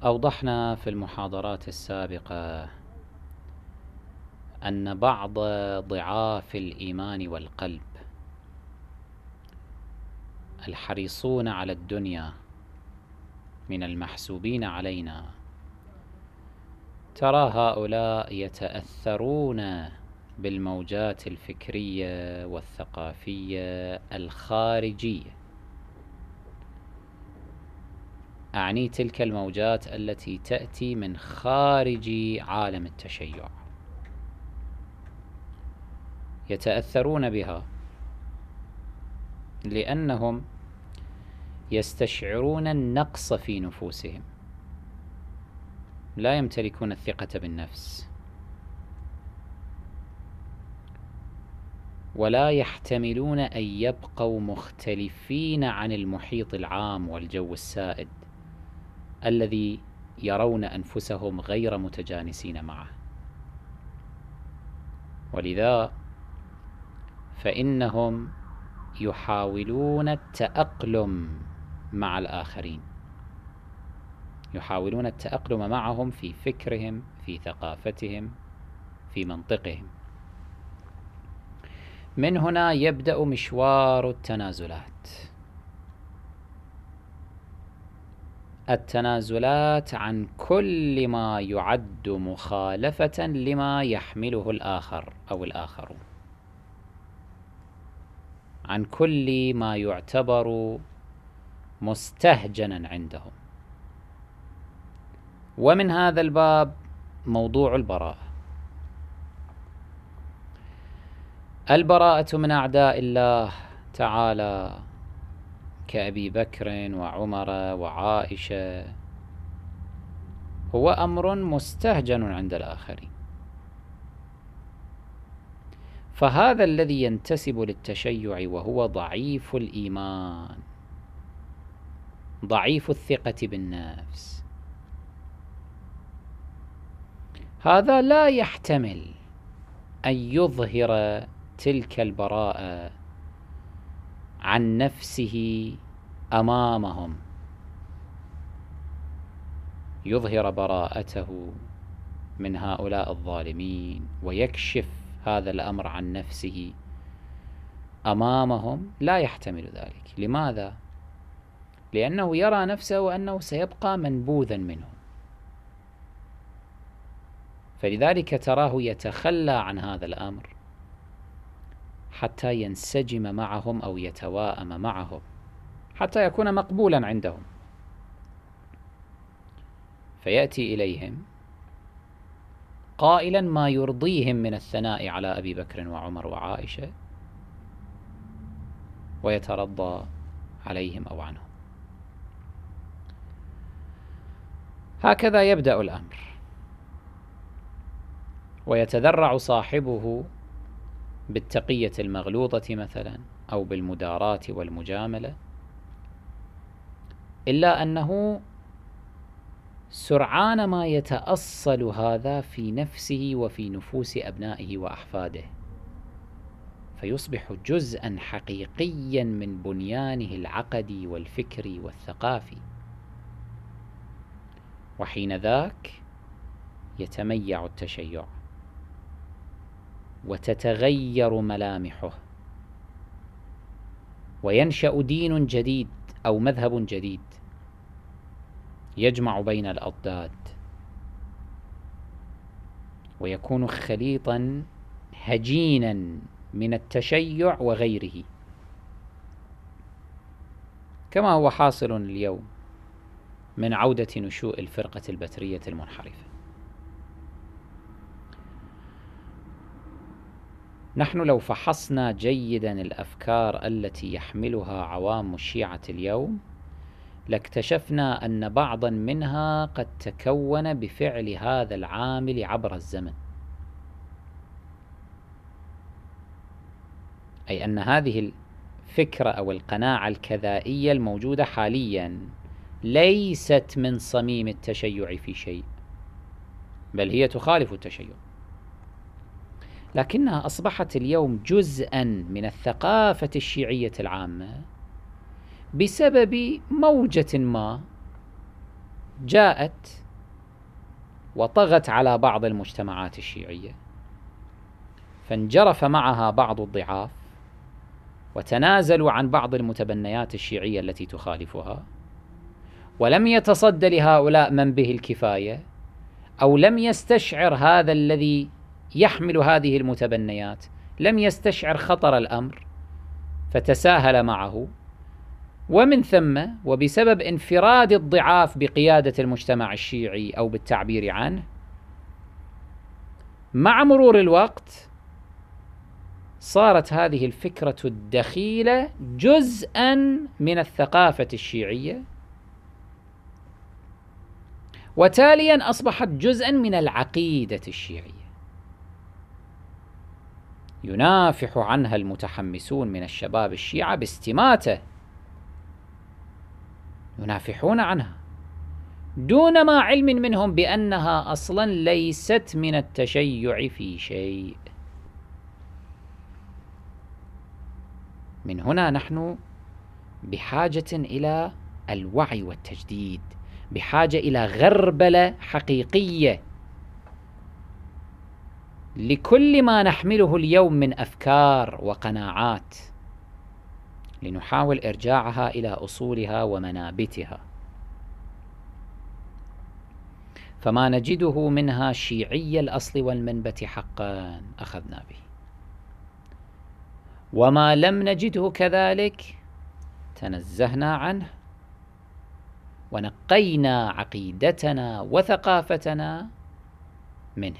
أوضحنا في المحاضرات السابقة أن بعض ضعاف الإيمان والقلب الحريصون على الدنيا من المحسوبين علينا، ترى هؤلاء يتأثرون بالموجات الفكرية والثقافية الخارجية، أعني تلك الموجات التي تأتي من خارج عالم التشيع، يتأثرون بها لأنهم يستشعرون النقص في نفوسهم، لا يمتلكون الثقة بالنفس، ولا يحتملون أن يبقوا مختلفين عن المحيط العام والجو السائد الذي يرون أنفسهم غير متجانسين معه. ولذا فإنهم يحاولون التأقلم مع الآخرين، يحاولون التأقلم معهم في فكرهم، في ثقافتهم، في منطقهم. من هنا يبدأ مشوار التنازلات عن كل ما يعد مخالفة لما يحمله الآخر أو الآخرون، عن كل ما يعتبر مستهجنا عندهم. ومن هذا الباب موضوع البراءة من أعداء الله تعالى كأبي بكر وعمر وعائشة هو أمر مستهجن عند الآخرين. فهذا الذي ينتسب للتشيع وهو ضعيف الإيمان، ضعيف الثقة بالنفس، هذا لا يحتمل أن يظهر تلك البراءة عن نفسه أمامهم، يظهر براءته من هؤلاء الظالمين ويكشف هذا الأمر عن نفسه أمامهم. لا يحتمل ذلك. لماذا؟ لأنه يرى نفسه أنه سيبقى منبوذا منهم، فلذلك تراه يتخلى عن هذا الأمر حتى ينسجم معهم أو يتواءم معهم، حتى يكون مقبولا عندهم، فيأتي إليهم قائلا ما يرضيهم من الثناء على أبي بكر وعمر وعائشة، ويترضى عليهم أو عنهم. هكذا يبدأ الأمر، ويتذرع صاحبه بالتقية المغلوظة مثلا أو بالمداراة والمجاملة، إلا أنه سرعان ما يتأصل هذا في نفسه وفي نفوس أبنائه وأحفاده، فيصبح جزءا حقيقيا من بنيانه العقدي والفكري والثقافي، وحين ذاك يتميع التشيع وتتغير ملامحه، وينشأ دين جديد أو مذهب جديد يجمع بين الأضداد، ويكون خليطا هجينا من التشيع وغيره، كما هو حاصل اليوم من عودة نشوء الفرقة البترية المنحرفة. نحن لو فحصنا جيدا الأفكار التي يحملها عوام الشيعة اليوم لاكتشفنا أن بعضا منها قد تكون بفعل هذا العامل عبر الزمن، أي أن هذه الفكرة أو القناعة الكذائية الموجودة حاليا ليست من صميم التشيع في شيء، بل هي تخالف التشيع، لكنها أصبحت اليوم جزءا من الثقافة الشيعية العامة بسبب موجة ما جاءت وطغت على بعض المجتمعات الشيعية، فانجرف معها بعض الضعاف وتنازلوا عن بعض المتبنيات الشيعية التي تخالفها، ولم يتصد لهؤلاء من به الكفاية، أو لم يستشعر هذا الذي يحمل هذه المتبنيات، لم يستشعر خطر الأمر فتساهل معه. ومن ثم وبسبب انفراد الضعاف بقيادة المجتمع الشيعي أو بالتعبير عنه، مع مرور الوقت صارت هذه الفكرة الدخيلة جزءا من الثقافة الشيعية، وتاليا أصبحت جزءا من العقيدة الشيعية، ينافح عنها المتحمسون من الشباب الشيعة باستماتة، ينافحون عنها دون ما علم منهم بأنها أصلا ليست من التشيع في شيء. من هنا نحن بحاجة إلى الوعي والتجديد، بحاجة إلى غربلة حقيقية لكل ما نحمله اليوم من أفكار وقناعات، لنحاول إرجاعها إلى أصولها ومنابتها. فما نجده منها شيعي الأصل والمنبت حقا أخذنا به، وما لم نجده كذلك تنزهنا عنه ونقينا عقيدتنا وثقافتنا منه.